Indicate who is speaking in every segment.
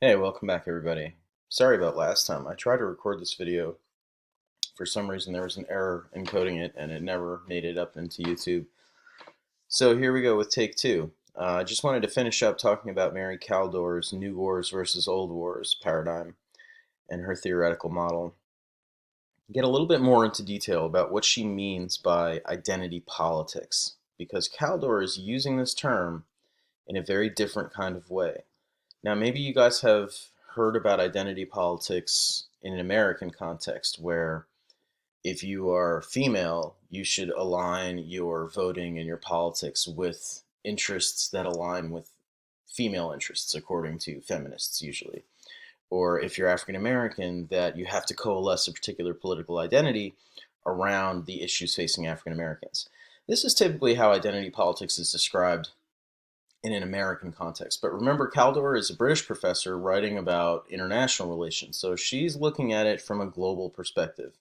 Speaker 1: Hey, welcome back everybody. Sorry about last time. I tried to record this video. For some reason there was an error encoding it and it never made it up into YouTube. So here we go with take two. I just wanted to finish up talking about Mary Kaldor's New Wars versus Old Wars paradigm and her theoretical model. Get a little bit more into detail about what she means by identity politics, because Kaldor is using this term in a very different kind of way. Now, maybe you guys have heard about identity politics in an American context where if you are female, you should align your voting and your politics with interests that align with female interests, according to feminists usually. Or if you're African American, that you have to coalesce a particular political identity around the issues facing African Americans. This is typically how identity politics is described in an American context. But remember, Kador is a British professor writing about international relations, so she's looking at it from a global perspective.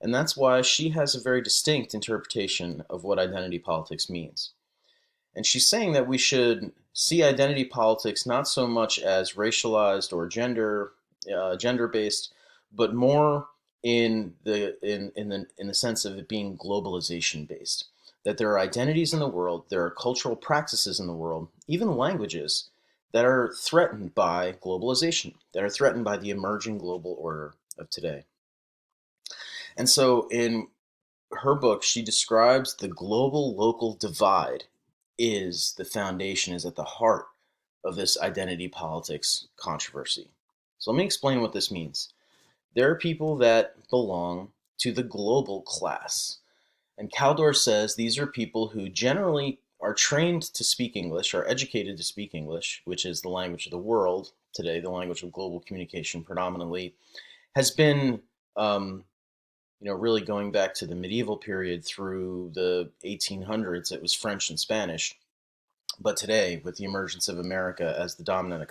Speaker 1: And that's why she has a very distinct interpretation of what identity politics means. And she's saying that we should see identity politics not so much as racialized or gender based, but more in the sense of it being globalization based. That there are identities in the world, there are cultural practices in the world, even languages that are threatened by globalization, that are threatened by the emerging global order of today. And so in her book, she describes the global local divide is the foundation, is at the heart of this identity politics controversy. So let me explain what this means. There are people that belong to the global class. And Kaldor says these are people who generally are trained to speak English, are educated to speak English, which is the language of the world today, the language of global communication predominantly, has been really going back to the medieval period through the 1800s, it was French and Spanish. But today, with the emergence of America as the dominant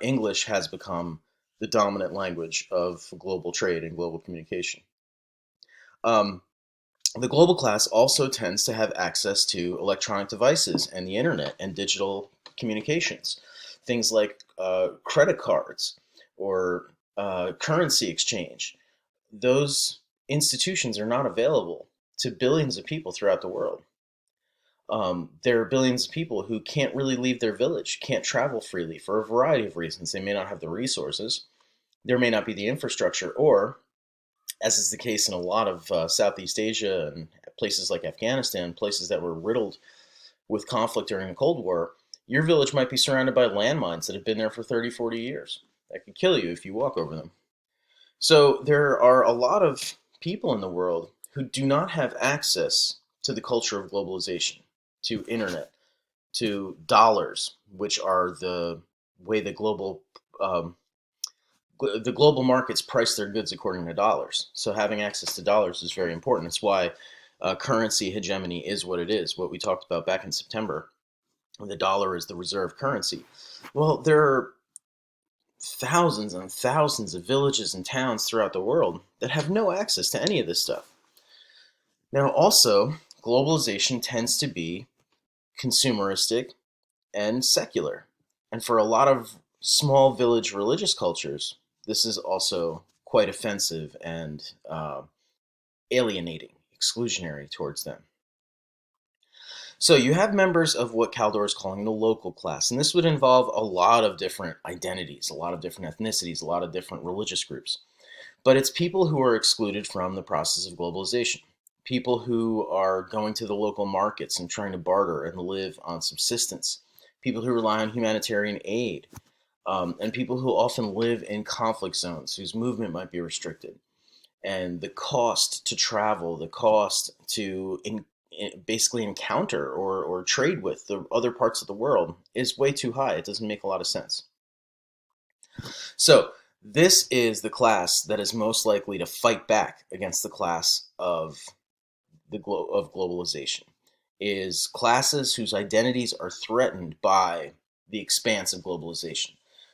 Speaker 1: English has become the dominant language of global trade and global communication. Um, the global class also tends to have access to electronic devices and the internet and digital communications. Things like credit cards or currency exchange. Those institutions are not available to billions of people throughout the world. There are billions of people who can't really leave their village, can't travel freely for a variety of reasons. They may not have the resources, there may not be the infrastructure, or, as is the case in a lot of Southeast Asia and places like Afghanistan, places that were riddled with conflict during the Cold War, your village might be surrounded by landmines that have been there for 30, 40 years. That could kill you if you walk over them. So there are a lot of people in the world who do not have access to the culture of globalization, to internet, to dollars, which are the way um, the global markets price their goods according to dollars. So having access to dollars is very important. It's why currency hegemony is what it is. What we talked about back in September, the dollar is the reserve currency. Well, there are thousands and thousands of villages and towns throughout the world that have no access to any of this stuff. Now, also, globalization tends to be consumeristic and secular. And for a lot of small village religious cultures, this is also quite offensive and alienating, exclusionary towards them. So you have members of what Kaldor is calling the local class, and this would involve a lot of different identities, a lot of different ethnicities, a lot of different religious groups. But it's people who are excluded from the process of globalization. People who are going to the local markets and trying to barter and live on subsistence. People who rely on humanitarian aid. And people who often live in conflict zones whose movement might be restricted. And the cost to travel, the cost to basically encounter or trade with the other parts of the world is way too high. It doesn't make a lot of sense. So this is the class that is most likely to fight back against the class of of globalization. Is classes whose identities are threatened by the expanse of globalization.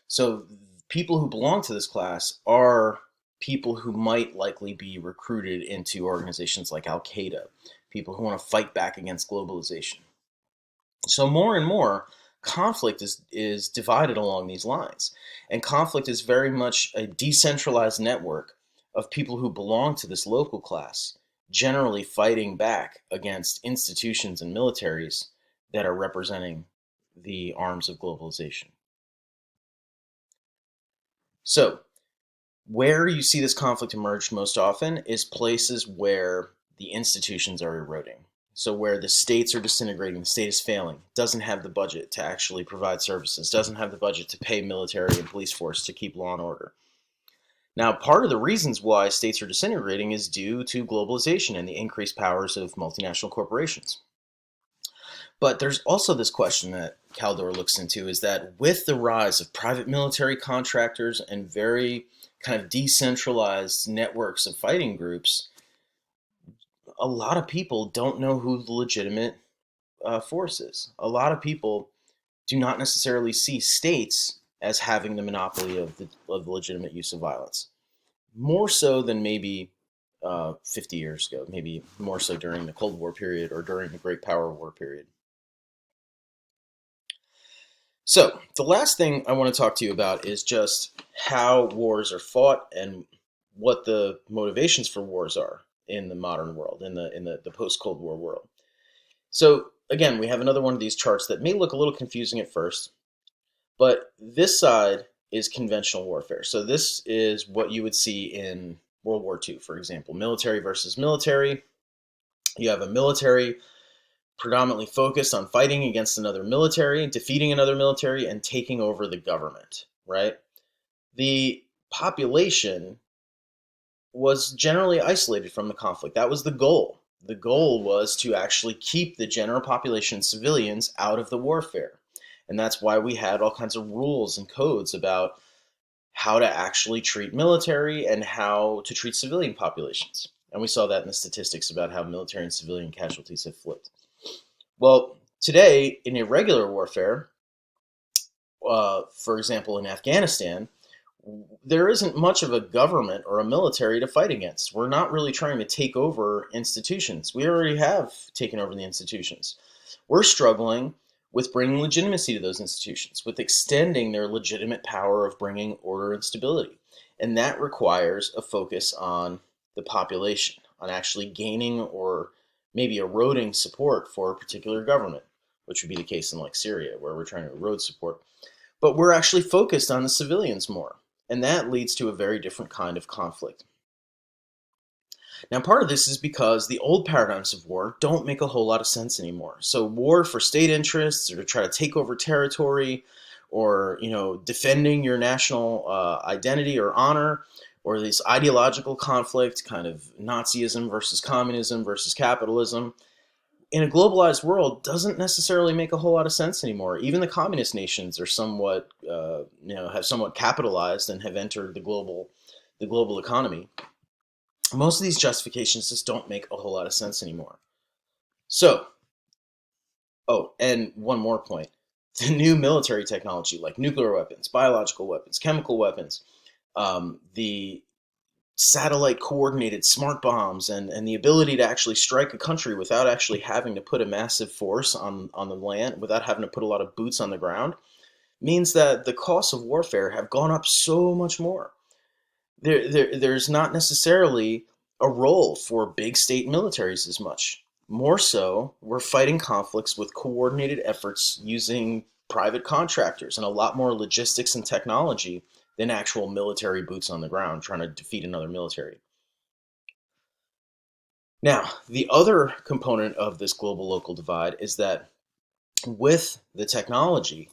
Speaker 1: So people who belong to this class are people who might likely be recruited into organizations like Al Qaeda, people who want to fight back against globalization. So more and more, conflict is divided along these lines. And conflict is very much a decentralized network of people who belong to this local class, generally fighting back against institutions and militaries that are representing the arms of globalization. So, where you see this conflict emerge most often is places where the institutions are eroding. So where the states are disintegrating, the state is failing, doesn't have the budget to actually provide services, doesn't have the budget to pay military and police force to keep law and order. Now, part of the reasons why states are disintegrating is due to globalization and the increased powers of multinational corporations. But there's also this question that Kador looks into, is that with the rise of private military contractors and very kind of decentralized networks of fighting groups, a lot of people don't know who the legitimate force is. A lot of people do not necessarily see states as having the monopoly of the legitimate use of violence. More so than maybe 50 years ago, maybe more so during the Cold War period or during the Great Power War period. So, the last thing I want to talk to you about is just how wars are fought and what the motivations for wars are in the modern world, in the post-Cold War world. So, again, we have another one of these charts that may look a little confusing at first, but this side is conventional warfare. So this is what you would see in World War II, for example, military versus military. You have a military predominantly focused on fighting against another military, defeating another military, and taking over the government, right? The population was generally isolated from the conflict. That was the goal. The goal was to actually keep the general population, civilians, out of the warfare. And that's why we had all kinds of rules and codes about how to actually treat military and how to treat civilian populations. And we saw that in the statistics about how military and civilian casualties have flipped. Well, today, in irregular warfare, for example, in Afghanistan, there isn't much of a government or a military to fight against. We're not really trying to take over institutions. We already have taken over the institutions. We're struggling with bringing legitimacy to those institutions, with extending their legitimate power of bringing order and stability. And that requires a focus on the population, on actually gaining or maybe eroding support for a particular government, which would be the case in like Syria, where we're trying to erode support. But we're actually focused on the civilians more. And that leads to a very different kind of conflict. Now, part of this is because the old paradigms of war don't make a whole lot of sense anymore. So war for state interests or to try to take over territory or, defending your national identity or honor, or this ideological conflict, kind of Nazism versus communism versus capitalism, in a globalized world doesn't necessarily make a whole lot of sense anymore. Even the communist nations are somewhat, have somewhat capitalized and have entered the global economy. Most of these justifications just don't make a whole lot of sense anymore. So, and one more point. The new military technology like nuclear weapons, biological weapons, chemical weapons, the satellite coordinated smart bombs and the ability to actually strike a country without actually having to put a massive force on the land, without having to put a lot of boots on the ground, means that the costs of warfare have gone up so much more. There's not necessarily a role for big state militaries as much. More so, we're fighting conflicts with coordinated efforts using private contractors and a lot more logistics and technology than actual military boots on the ground trying to defeat another military. Now, the other component of this global local divide is that with the technology,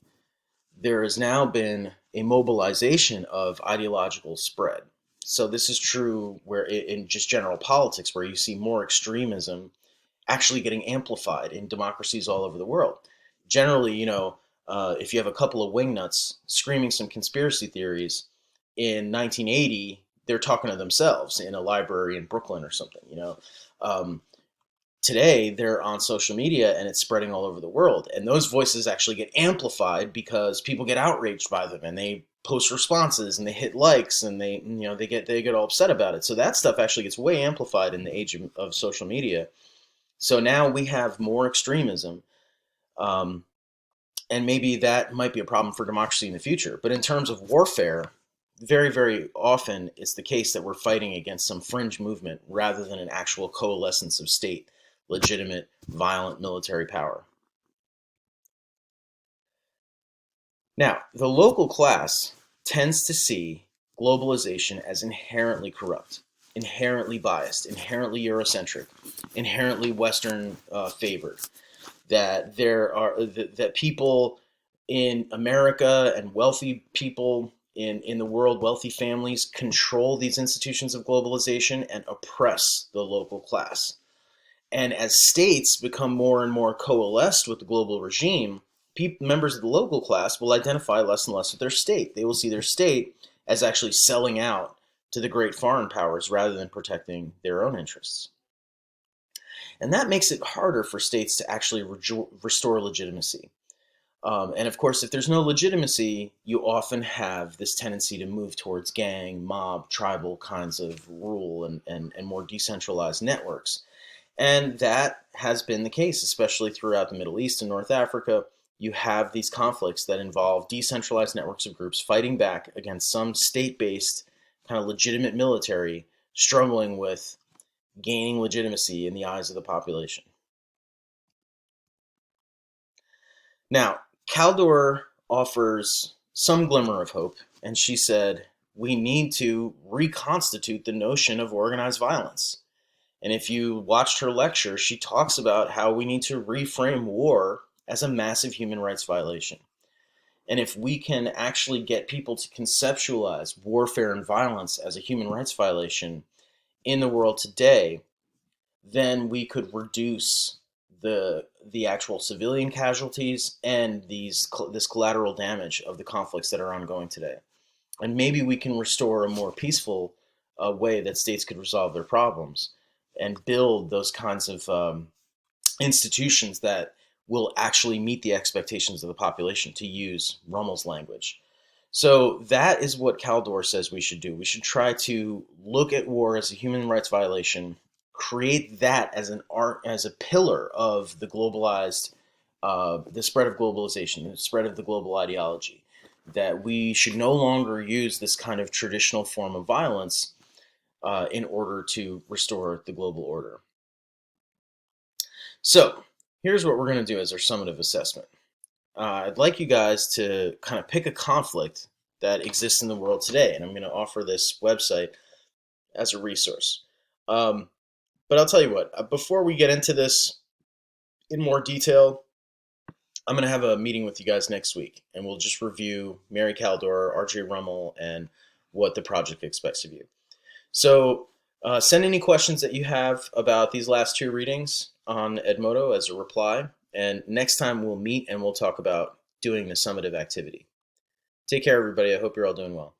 Speaker 1: there has now been a mobilization of ideological spread. So this is true where in just general politics, where you see more extremism actually getting amplified in democracies all over the world. Generally, if you have a couple of wingnuts screaming some conspiracy theories in 1980, they're talking to themselves in a library in Brooklyn or something. Um, Today they're on social media and it's spreading all over the world, and those voices actually get amplified because people get outraged by them and they post responses and they hit likes and they get all upset about it. So that stuff actually gets way amplified in the age of social media. So now we have more extremism, um, And maybe that might be a problem for democracy in the future. But in terms of warfare, very, very often it's the case that we're fighting against some fringe movement rather than an actual coalescence of state, legitimate, violent military power. Now, the local class tends to see globalization as inherently corrupt, inherently biased, inherently Eurocentric, inherently Western favored. That that people in America and wealthy people in the world, wealthy families, control these institutions of globalization and oppress the local class. And as states become more and more coalesced with the global regime, members of the local class will identify less and less with their state. They will see their state as actually selling out to the great foreign powers rather than protecting their own interests. And that makes it harder for states to actually restore legitimacy. And of course, if there's no legitimacy, you often have this tendency to move towards gang, mob, tribal kinds of rule and more decentralized networks. And that has been the case, especially throughout the Middle East and North Africa. You have these conflicts that involve decentralized networks of groups fighting back against some state based, kind of legitimate military struggling with gaining legitimacy in the eyes of the population. Now, Kador offers some glimmer of hope, and she said, we need to reconstitute the notion of organized violence. And if you watched her lecture, she talks about how we need to reframe war as a massive human rights violation. And if we can actually get people to conceptualize warfare and violence as a human rights violation in the world today, then we could reduce the actual civilian casualties and this collateral damage of the conflicts that are ongoing today. And maybe we can restore a more peaceful way that states could resolve their problems and build those kinds of institutions that will actually meet the expectations of the population, to use Rummel's language. So that is what Kador says we should do. We should try to look at war as a human rights violation, create that as as a pillar of the globalized, the spread of globalization, the spread of the global ideology. That we should no longer use this kind of traditional form of violence in order to restore the global order. So here's what we're going to do as our summative assessment. I'd like you guys to kind of pick a conflict that exists in the world today, and I'm going to offer this website as a resource. But I'll tell you what, before we get into this in more detail, I'm going to have a meeting with you guys next week, and we'll just review Mary Kador, R.J. Rummel, and what the project expects of you. So send any questions that you have about these last two readings on Edmodo as a reply. And next time we'll meet and we'll talk about doing the summative activity. Take care, everybody. I hope you're all doing well.